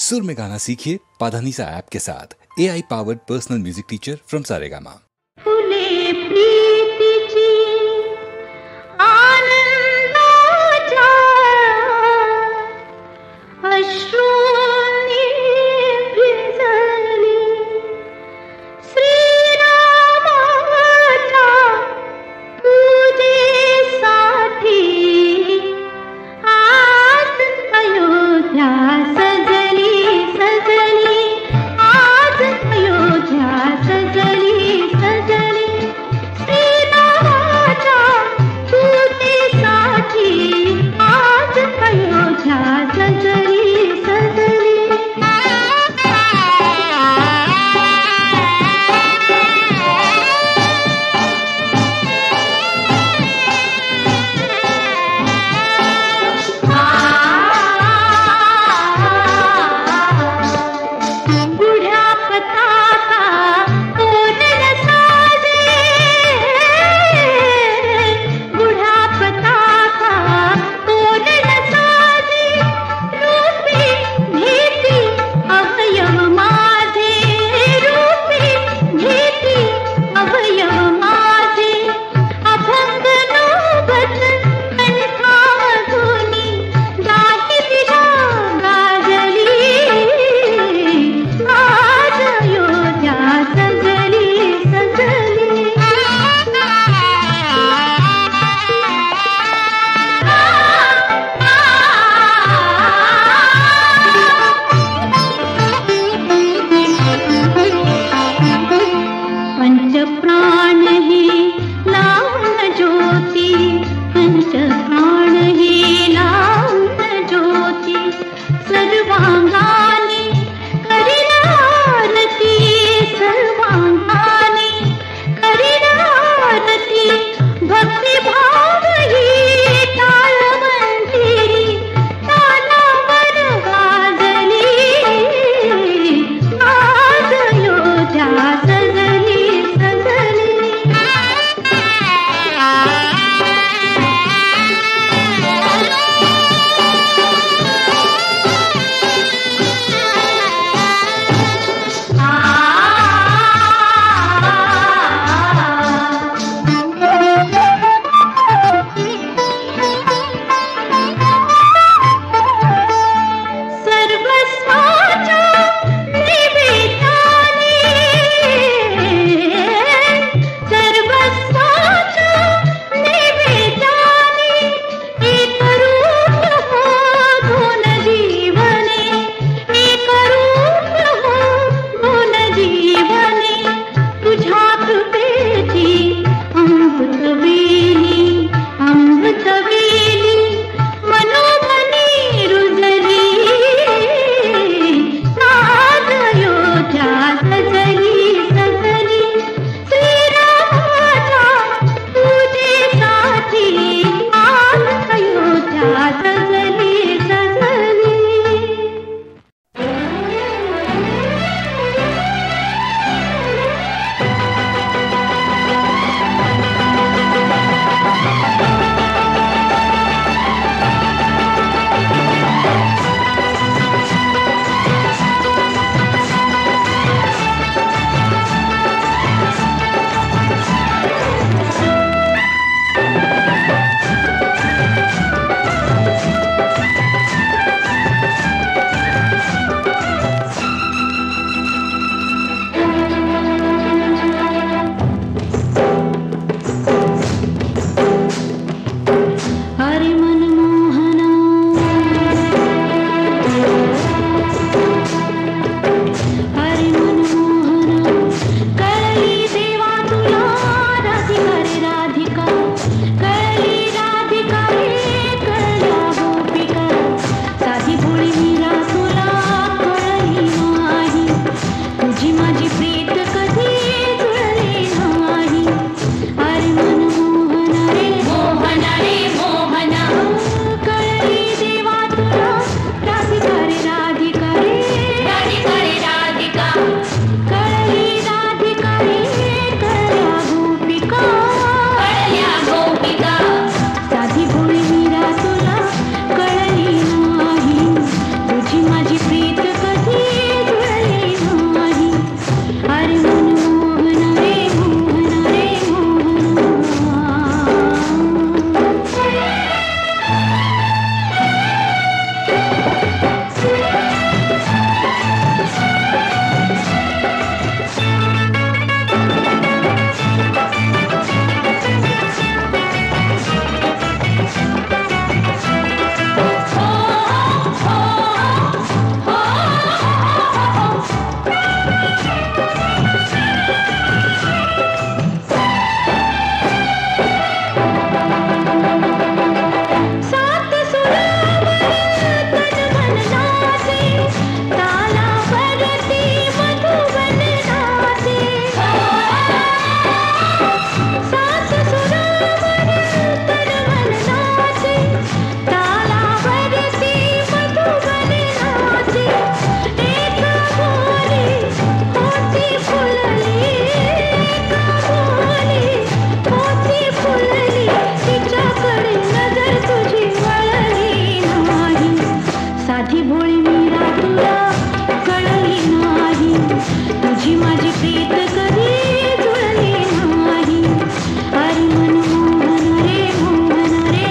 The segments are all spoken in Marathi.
सुर में गाना सीखिए पाधानीसा ऐप के साथ। AI powered personal music teacher from Saregama. तुझी माझी प्रीत कधी जुळली नाही. अरे मनमोहन रे मोहन रे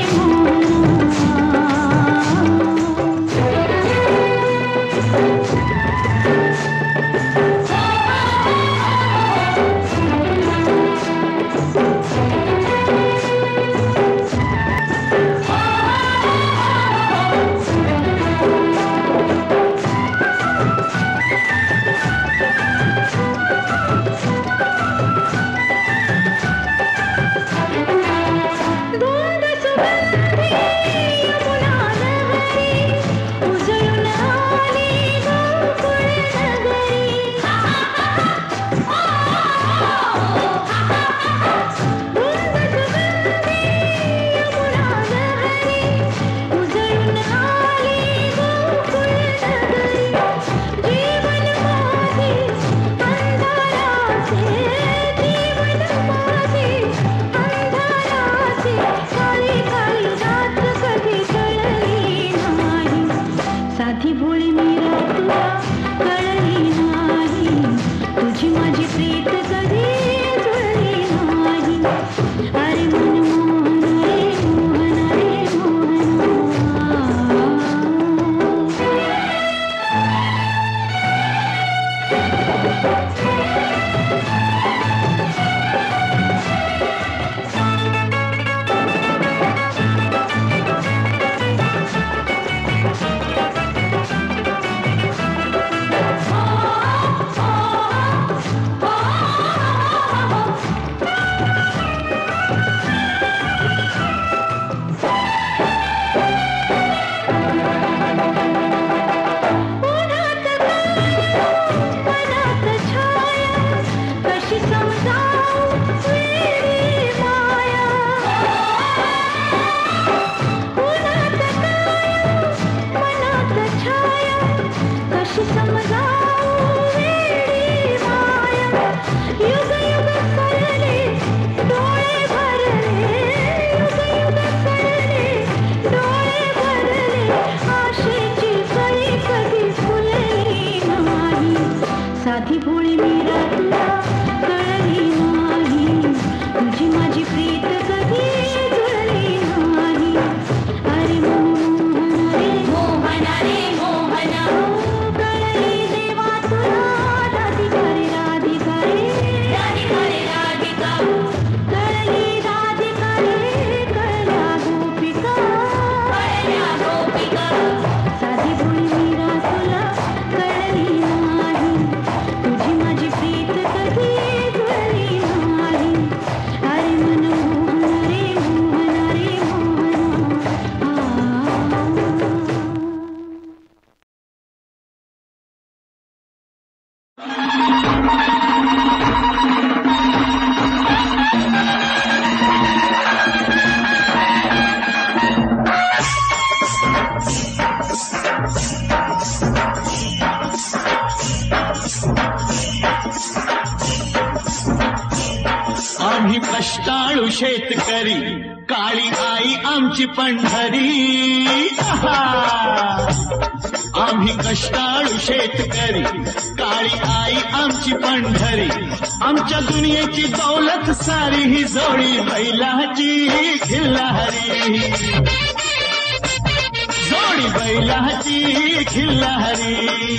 आम्ही कष्टाळू शेतकरी, काळी आई आमची पंढरी. आम्ही कष्टाळू शेतकरी, काळी आई आमची पंढरी. आमच्या दुनियेची दौलत सारी ही जोडी बैलाची खिल्लारी, जोडी बैलाची खिल्लारी.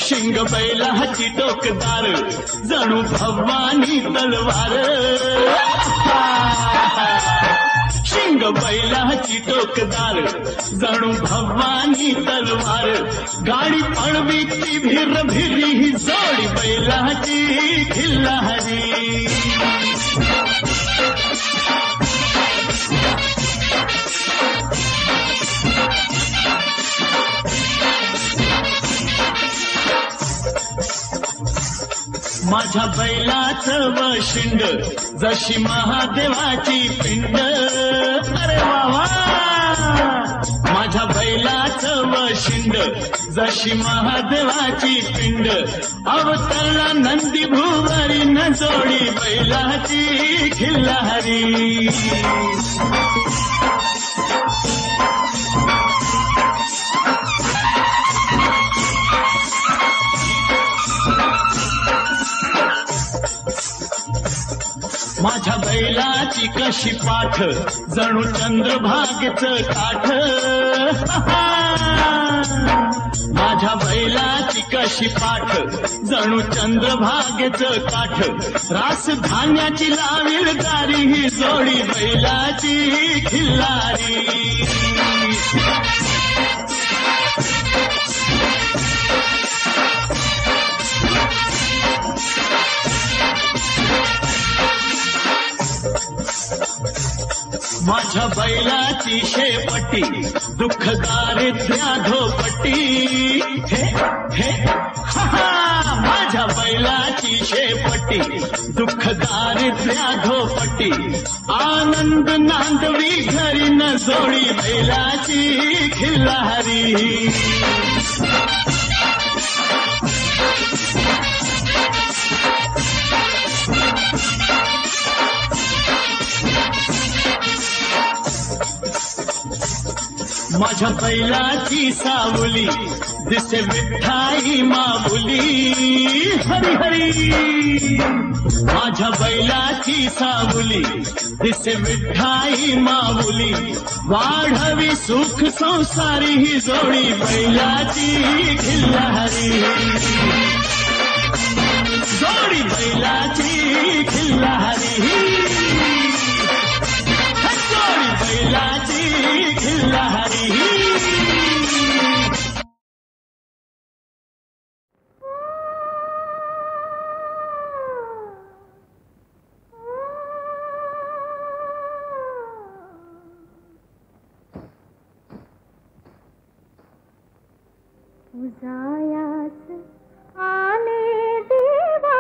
शिंग बैलाची टोकदार, जणू भवानी तलवार. शिंग बैलाची टोकदार, जणू भवानी तलवार. गाडी पळवी ती भिर भिरी, ही जोडी बैलाची खिल्लारी. माझ्या बैलाचं वशिंड जशी महादेवाची पिंड. अरे वा, माझ्या बैलाचं वशिंड जशी महादेवाची पिंड. अवतरला नंदी भुवरी न जोडी बैलाची खिल्लारी. माझ्या बैलाची कशी पाठ जणू चंद्रभागेचं काठ. माझ्या बैलाची कशी पाठ जणू चंद्रभागेचं काठ. रास धान्याची लावील दारी ही जोडी बैलाची खिल्लारी. माझ्या बैलाची शेपटी दुःख दारिद्र्या धोपटी. हे हे माझ्या बैलाची शेपटी दुःख दारिद्र्या धोपटी. आनंद नांदवी घरी न जोडी बैलाची खिल्लारी. माझ्या बैलाची सावली दिसे विठ्ठाई माऊली. हरी हरी. माझ्या बैलाची सावली दिसे विठ्ठाई माऊली. वाढवी सुख संसारी ही जोडी बैलाची खिल्लारी. जोडी बैलाची खिल्लारी. जोडी बैलाची खिल्लारी. उजायास आले देवा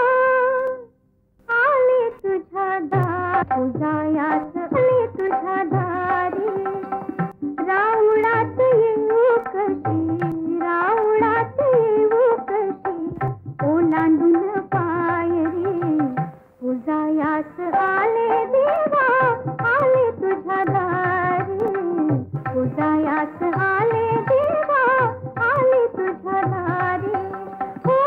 आले तुझ्या दारी. उजायास आले तुझ्या दारी. राऊळात येऊ कशी राऊळात येऊ कशी ओलांडून पाय रे. उजायास आले देवा आले तुझ्या दारी. उजायास आले देवा आले तुझ्या दारी. हो,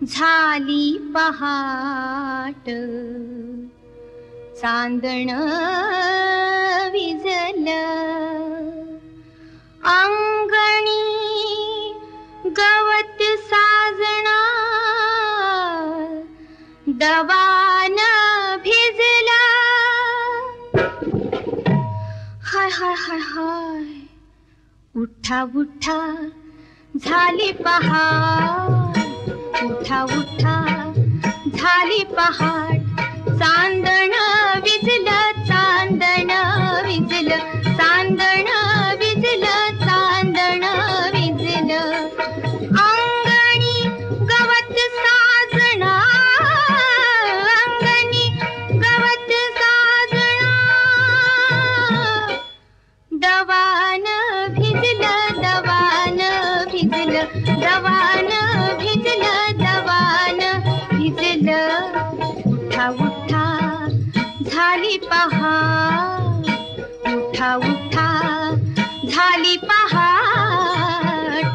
झाली पहाट चांदण विझलं अंगणी गवत साजना दवान भिजला हाय हाय हाय हाय उठा उठा झाली पहाट उठा उठा झाली पहाट चांदण विझलं चांदण विझलं चांदण विझलं चांदण विझलं अंगणी गवत साजना अंगणी गवत साजना दवान भिजलं दवान भिजलं दवान भिजलं दवान भिजलं उठा उठा झाली पहाट उठा उठा झाली पहाट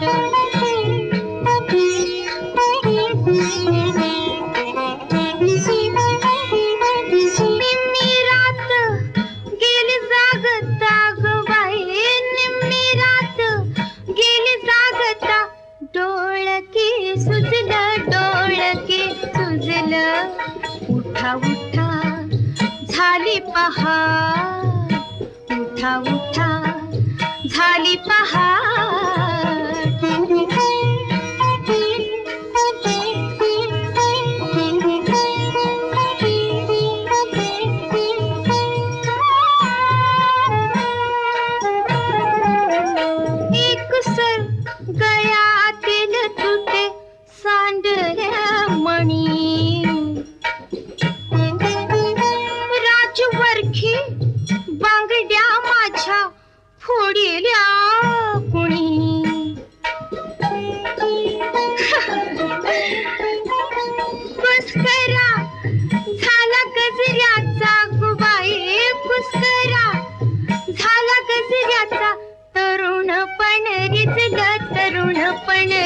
निम्मी रात गेली जागता गवाई निम्मी रात गेली जागता डोळके सुजलं उठा उठा झाली पहाट उठा उठा झाली पहाट एक सर गळ्यातील तुटे सांडल्या मणी राजवरखी बांगड्या माझ्या फोडिल्या कुणी कुस्करा झाला गजऱ्याचा गुबाई कुस्करा झाला गजऱ्याचा तरुणपण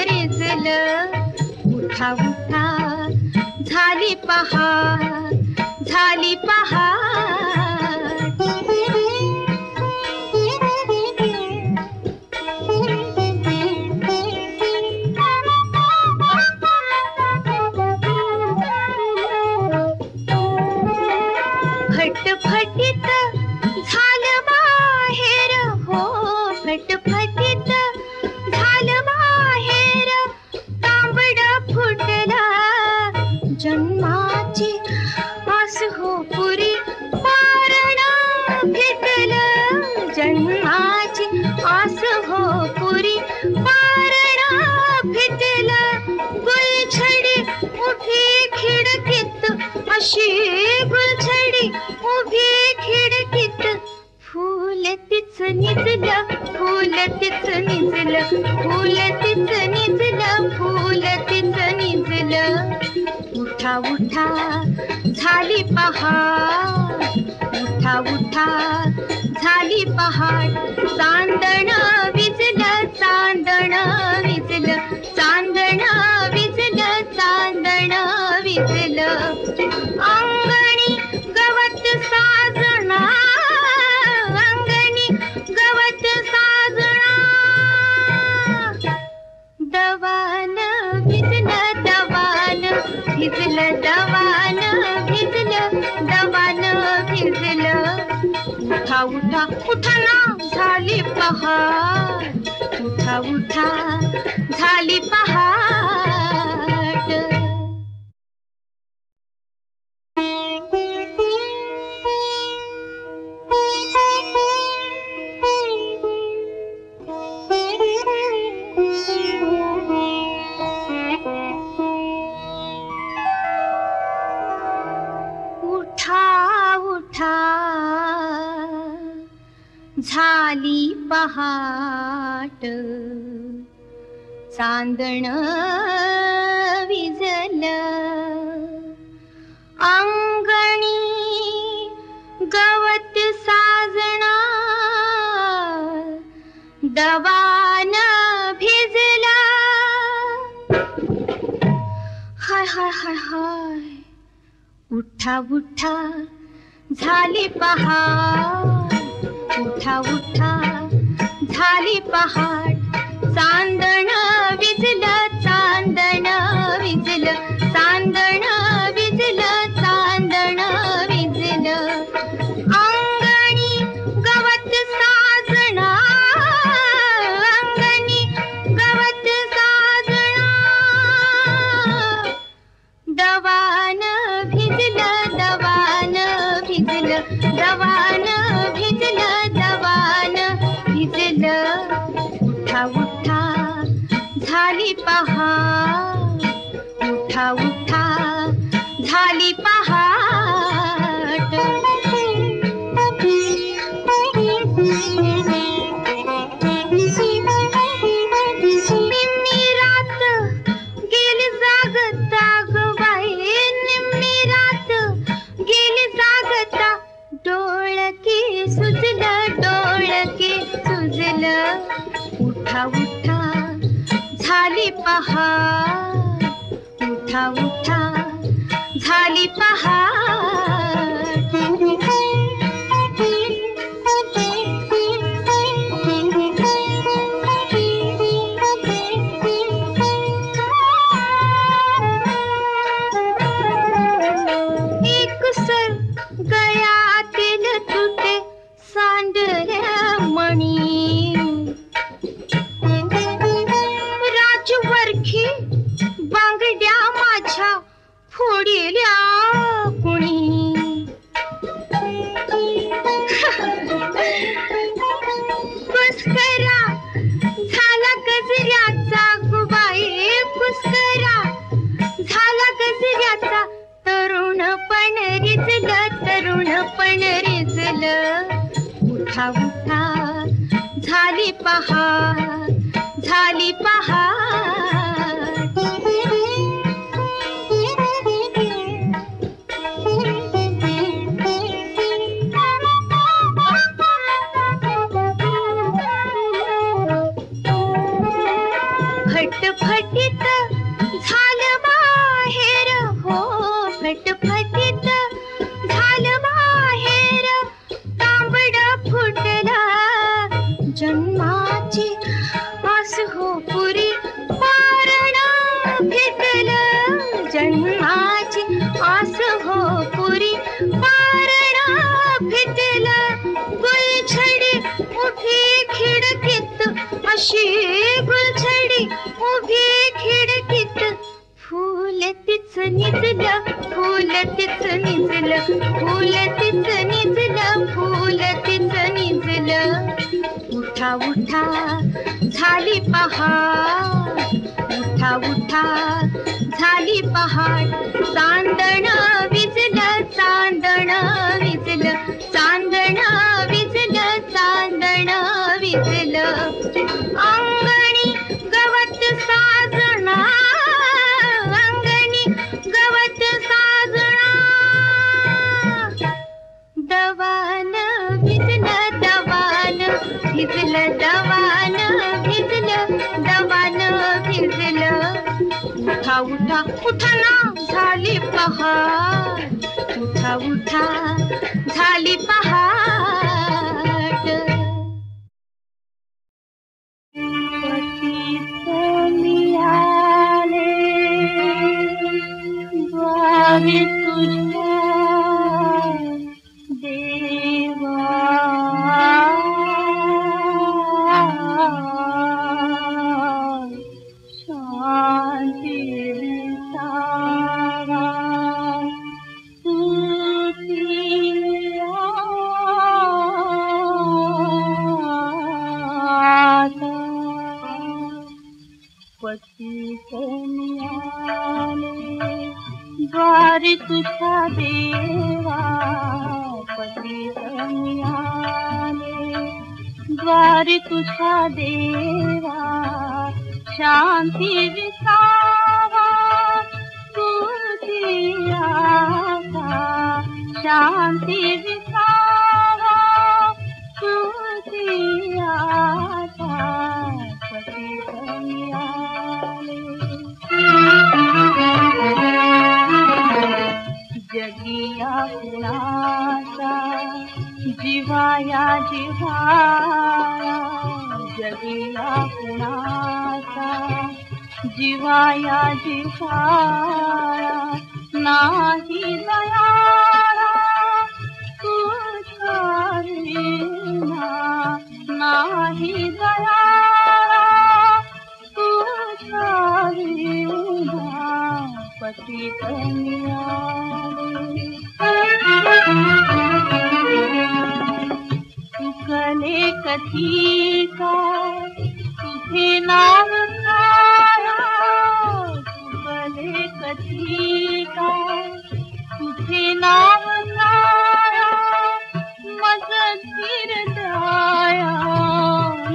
रिजलं उठा उठा झाली पहाट झाली पहाट फटफटीत झालं बाहेर हो फटफटीत झालं बाहेर तांबड फुटला जन्माची आस हो पुरी पारण भेटलं जन्माची आस हो पुरी पारण भेटलं गुलछडी उभी खिडकीत अशी गुलछडी उभी खिडकीत फूल तिच निजलं फूल तिच निजलं फूल तिच निजलं फूल तिच निजलं उठा उठा झाली पहाट उठा उठा झाली पहाट चांदण विझलं चांदण विझलं चांदण विझलं चांदण विझलं अंगणी गवत साजना अंगणी गवत साजना दवान भिजलं दवान भिजलं दवान भिजलं दवान भिजलं उठा उठा उठा ना झाली पहाट उठा उठा झाली पहाट झाली पहाट चांदण विझलं अंगणी गवत साजना दवान भिजला हाय हाय हाय हाय हाय, उठा उठा झाली पहाट, उठा उठा झाली पहाट, चांदण विजलं, चांदण विजलं, चांदण विजलं, चांदण विजलं, अंगणी गवत साजना, अंगणी गवत साजना, दवान भिजलं, दवान भिजलं, दवान भिजलं, दवान भिजलं, उठा उठा झाली पहाट, उठा उठा झाली पहाट. निम्मी रात गेली जागता ग बाई, निम्मी रात गेली जागता, डोळके सुजलं, डोळके सुजलं, उठा उठा झाली पहाट, उठा उठा झाली पहाट. एक सर गळ्यातील तुटे सांडल्या मणी, राजवरखी बांगड्या माझ्या फोडिल्या कुणी, कुस्करा झाला गजऱ्याचा गुबाई, कुस्करा झाला गजऱ्याचा, तरुणपण रिजलं, तरुणपण रिजलं, उठा उठा झाली पहाट, झाली पहाट. फटफटीत झालं बाहेर हो, फटफटीत झालं बाहेर, तांबड फुटलं जन्माची आस हो पुरी, पारण फिटलं जन्माची आस हो पुरी, पारण फिटलं, गुलछडी उभी खिडकीत, अशी गुलछडी उभी खिडकीत, फूल तिच निजलं, फूल तिच निजलं, फूल तिच निजलं, फूल तिच निजलं, उठा उठा झाली पहाट, उठा उठा झाली पहाट, चांदण विजलं, चांदण विजलं, चांदण विजलं, चांदण विजलं, अंगणी गवत साजना, अंगणी गवत साजना, दवान भिजलं, दवान भिजलं, दवान भिजलं, दवान भिजलं, उठा उठा उठा ना झाली पहाट, उठा उठा झाली पहाट. मिळाले द्वारी तुझ्या देवा, शांती विसावा पतित मिळाले द्वारी तुझ्या देवा, पतित मिळाले द्वारी तुझ्या देवा, शांती विसावा तुझी आशा, शांती विसावा तुझी आशा, पतित मिळाले. जिव्हाया जिव्हाया जगिया कुणाचा जिव्हाया जिव्हाया नाही दयाळा तुझ्या विना नाही दयाळा तुझ्या विना पतित मिळाले तुकले कधी काय तुझे नाव काय तुकले कधी काय तुझे नाव काय मज धीर दया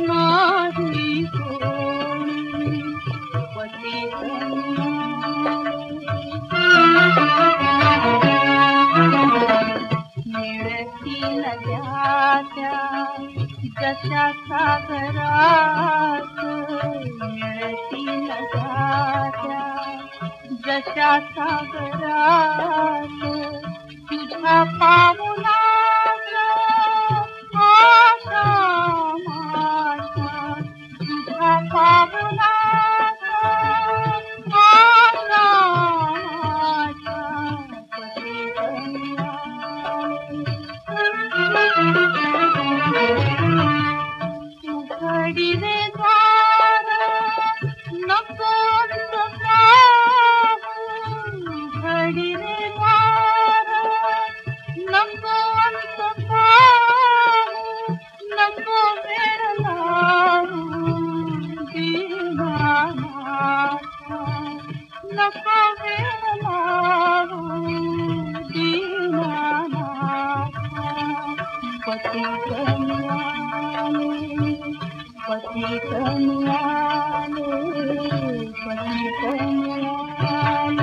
नाही कोणी पतित मिळती नद्या जशा सागरात मिळती नद्या जशा सागरात तुझ्या पावलात आशा माझ्या तुझ्या पावलात आशा माझ्या पतित उघडी रे द्वार नको उघडी रे द्वार नको नको वेळ लावू दीनानाथ नको वेळ लावू दीनानाथ पतित मिळाले पतित मिळाले पतित मिळाले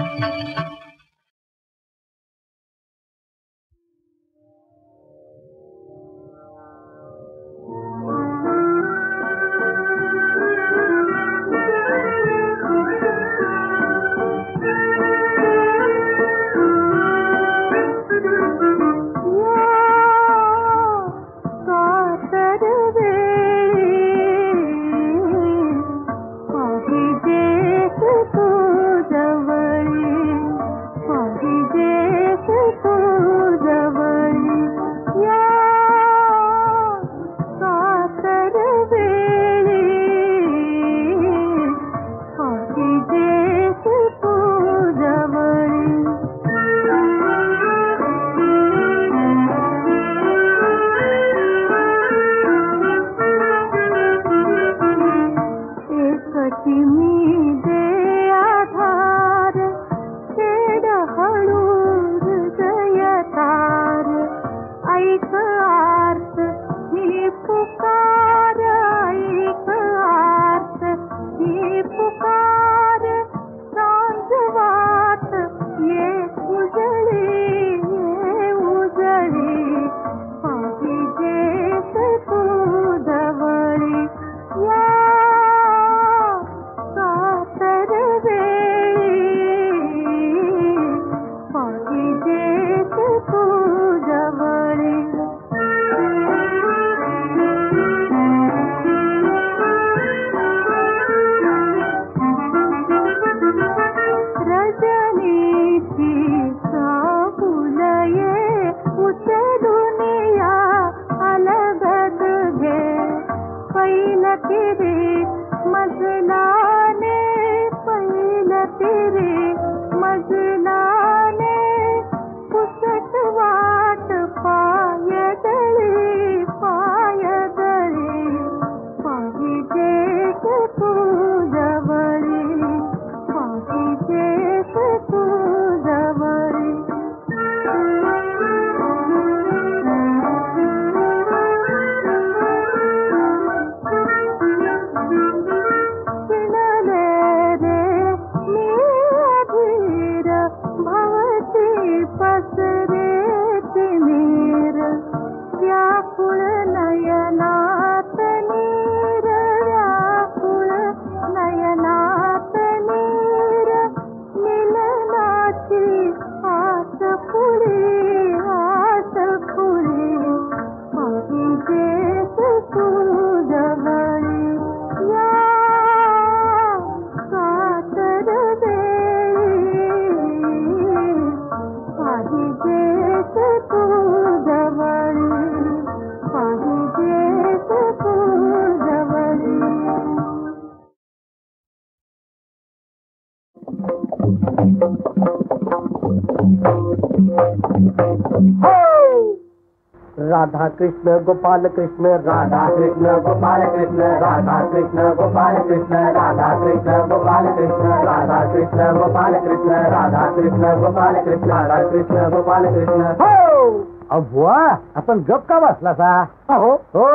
राधा कृष्ण गोपाल कृष्ण राधा कृष्ण गोपाल कृष्ण राधा कृष्ण गोपाल कृष्ण राधा कृष्ण गोपाल कृष्ण राधा कृष्ण गोपाल कृष्ण राधा कृष्ण गोपाल कृष्ण राधा कृष्ण गोपाल कृष्ण. हो बुवा, आपण गप का बसला सा? हो हो,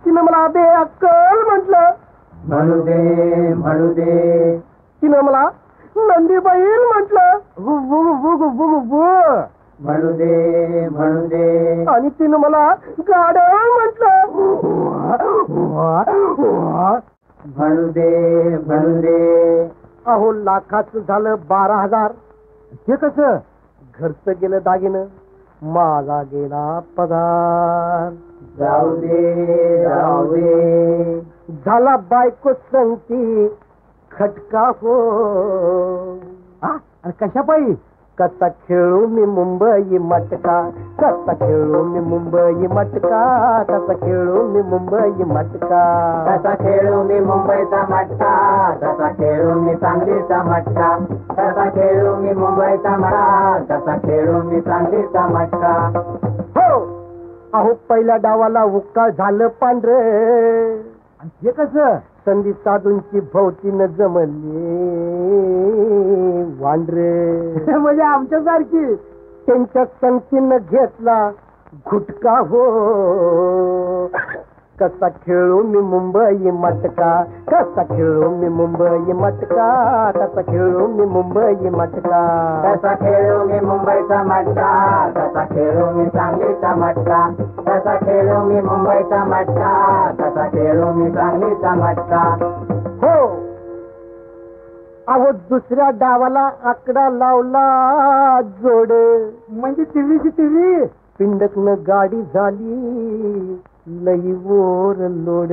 तिनं मला दे अक्कल म्हटलं. म्हणू दे तिनं मला नंदी बैल म्हटलं. म्हणू दे आणि तिनं मला गाढव म्हटलं. म्हणू दे अहो, लाखाचं झालं 12,000. ते कसं? घरचं गेलं दागिनं, माझा गेला पगार. जाऊ दे झाला बायको संगती खटका हो. कशा पायी? कसा खेळू मी मुंबई मटका, कसा खेळू मी मुंबई मटका, कसा खेळू मी मुंबई मटका, कसा खेळू मी मुंबईचा मटका, कसा खेळू मी सांगलीचा मटका, कसा खेळू मी मुंबईचा मटका, कसा खेळू मी सांगलीचा मटका. हो अहो, पहिल्या डावाला उक्का झालं पांढरे. हे कसं? संधी साधूंची भोवतीनं जमली वांढरे. म्हणजे आमच्यासारखी. त्यांच्या संगतीनं घेतला घुटका हो. कसा खेळू मी मुंबई मटका, कसा खेळू मी मुंबई मटका, कसा खेळू मी मुंबई मटका, कसा खेळू मी मुंबईचा मटका, कसा खेळू मी सांगलीचा मटका, कसा खेळू मी मुंबईचा मटका, कसा खेळू मी सांगलीचा मटका. हो अहो, दुसऱ्या डावाला आकडा लावला जोड. म्हणजे तिरीची तिरी. पिंडकनं गाडी झाली लई वर लोड.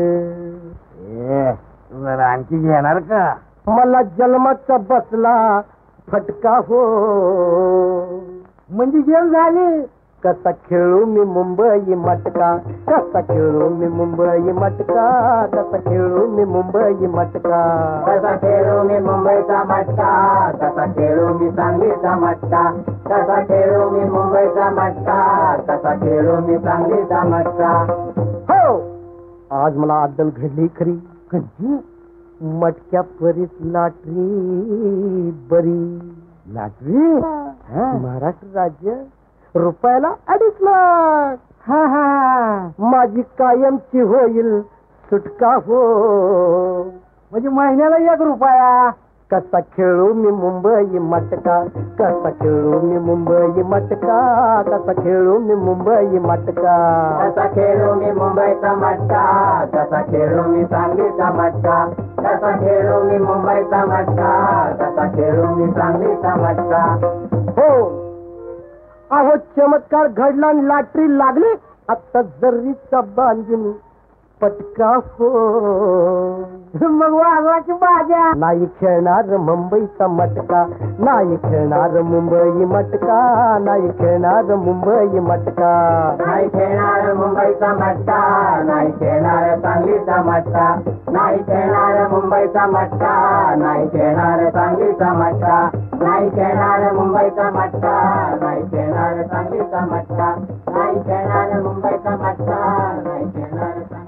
आणखी घेणार का? मला जन्माचा बसला फटका हो. म्हणजे जेल झाली. कसा खेळू मी मुंबई मटका, कसा खेळू मी मुंबई मटका, कसा खेळू मी मुंबई मटका, कसा खेळू मी मुंबईचा मटका, कसा खेळू मी सांगलीचा मटका, कसा खेळू मी मुंबईचा मटका, कसा खेळू मी सांगलीचा मटका. हो आज मला अद्दल घडली खरी. कधी? मटक्या परीस लाटरी बरी. लाटरी? महाराष्ट्र राज्य रुपयाला 2.5 लाख. माझी कायमची होईल सुटका हो. म्हणजे महिन्याला 1 रुपया. कसा खेळू मी मुंबई मटका, कसा खेळू मी मुंबई मटका, कसा खेळू मी मुंबई मटका, कसा खेळू मी मुंबईचा मटका, कसा खेळू मी सांगलीचा मटका, कसा खेळू मी मुंबईचा मटका, कसा खेळू मी सांगलीचा मटका. हो अहो, चमत्कार घडला आणि लाटरी लागली. आता जर्रीचा बांधून पटका हो. मग वाजवा की बाजा. नाही खेळणार मुंबईचा मटका, नाही खेळणार मुंबई मटका, नाही खेळणार मुंबई मटका, नाही खेळणार मुंबईचा मटका, नाही खेळणार सांगलीचा मटका, नाही खेळणार मुंबईचा मटका, नाही खेळणार सांगलीचा मटका, नाही खेळणार मुंबईचा मटका, नाही खेळणार सांगलीचा मटका, नाही खेळणार मुंबईचा मटका, नाही खेळणार सांगलीचा.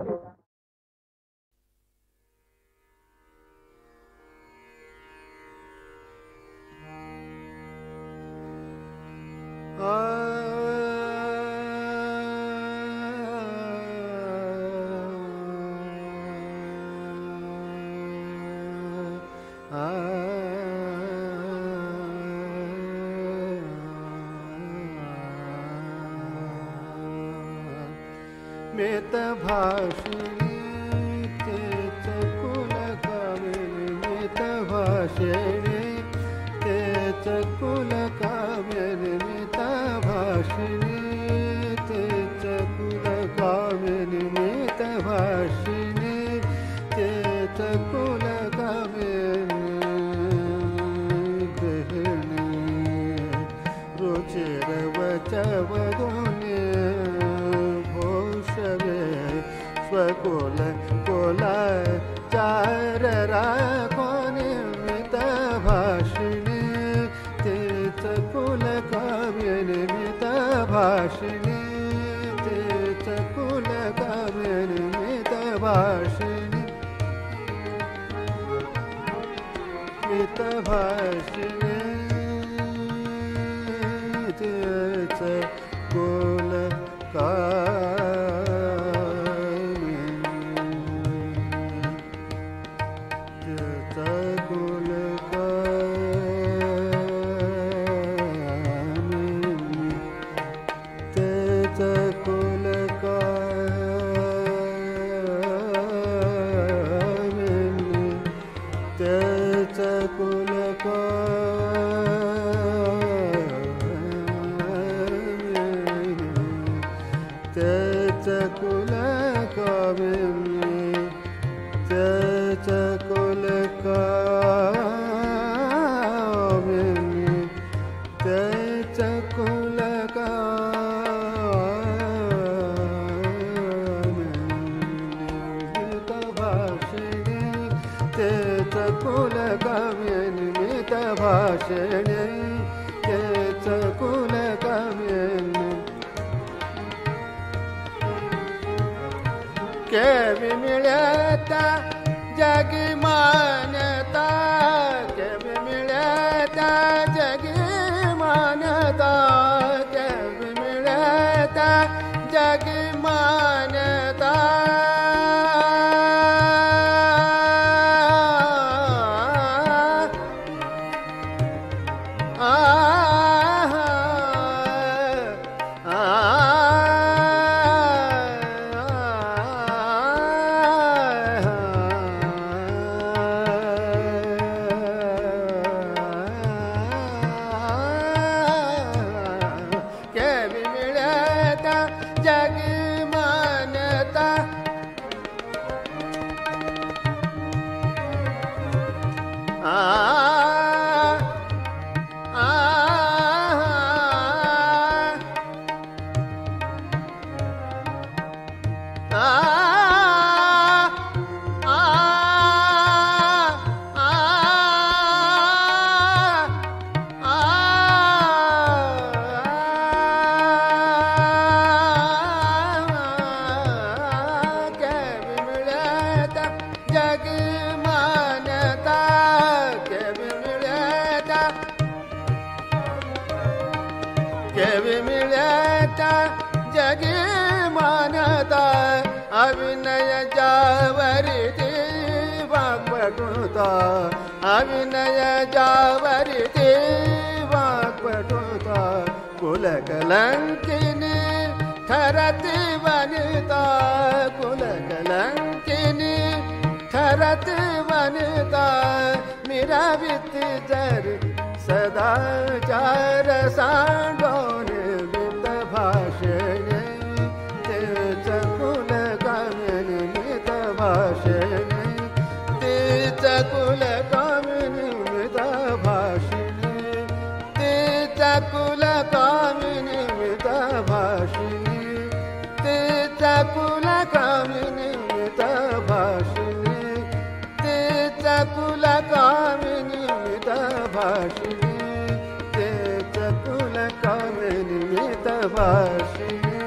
मेत भाषिणी तेच कुल कामिनी, मेत भाषिणी तेच कुल कामिनी, मेत भाषिणी तेच कुल कामिनी, मेत भाषिणी तेच कुल कामिनी. गृहिणी रुचिर वचवदुनी स्वकुल कोला चार राखो निमित भाषिणी तेच कुल मित भाषिणी तेच कुल कामिनी मित भाषिणी मित भाषिणी तेच कुल अभिनय जावरिते वाक्पटुता कुलकलंकिनी ठरति वनिता कुलकलंकिनी ठरति वनिता मिरावित जर सदाचार सांडोने वित भाषणे तेच कुलकामिनी मित भाषणे तेच कुलकामिनी मित भाषिणी तेच कुलकामिनी मित भाषिणी तेच कुलकामिनी मित भाषिणी तेच कुलकामिनी मित भाषिणी तेच कुलकामिनी मित भाषिणी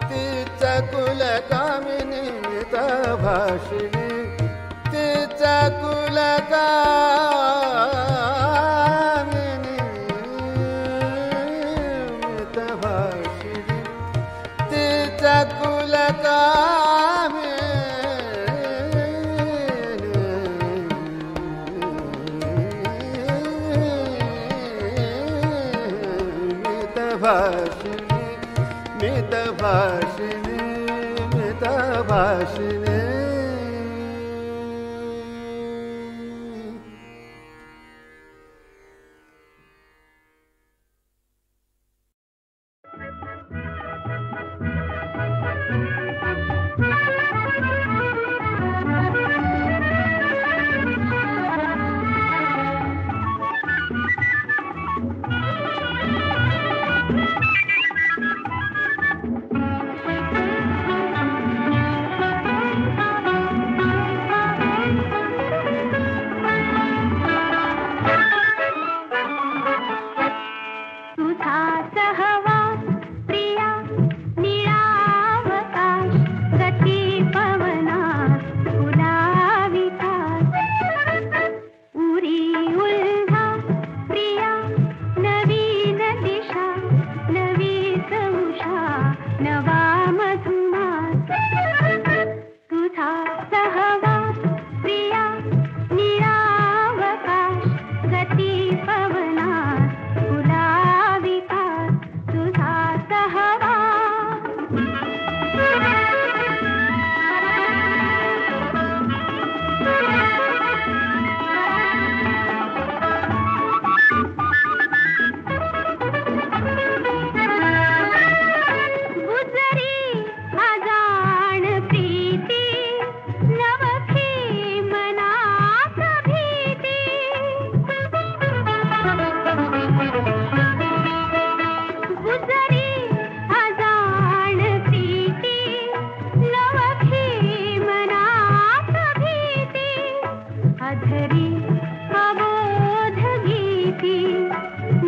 तेच कुलकामिनी मित भाषिणी तेच कुलकामिनी मित भाषिणी तेच मित भाषिणी मित भाषिणी तुझा सहवास प्रिया निळावकाश गती पवनात फुलाविकास उरी उल्हास प्रिया नवीन दिशा नवी उषा नवा मधुमास तुझा सहवास प्रिया निळावकाश गती पवनात फुलाविकास तुझा गुजरी अजाण प्रीती नवखी मनात भीती गुजरी अजाण प्रीती नवखी मनात भीती अधरी अबोध गीती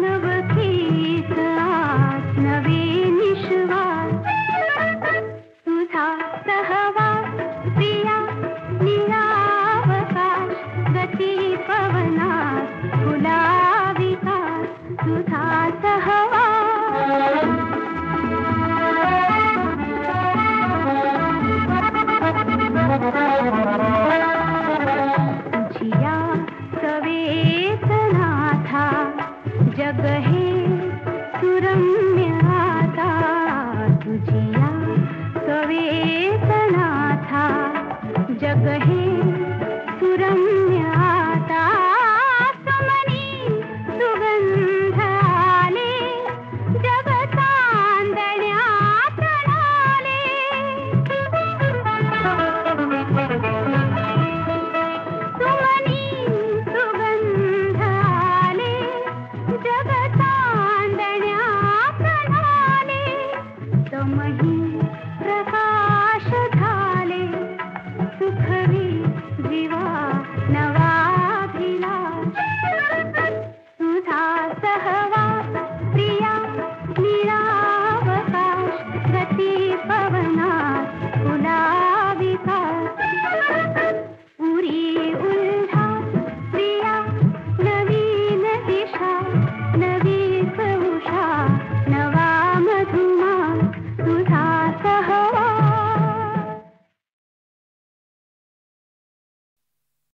नवखीच आस नवे निश्वास तुझा सहवास प्रिया निळावकाश गती पवनात फुलाविकास तुझा सहवास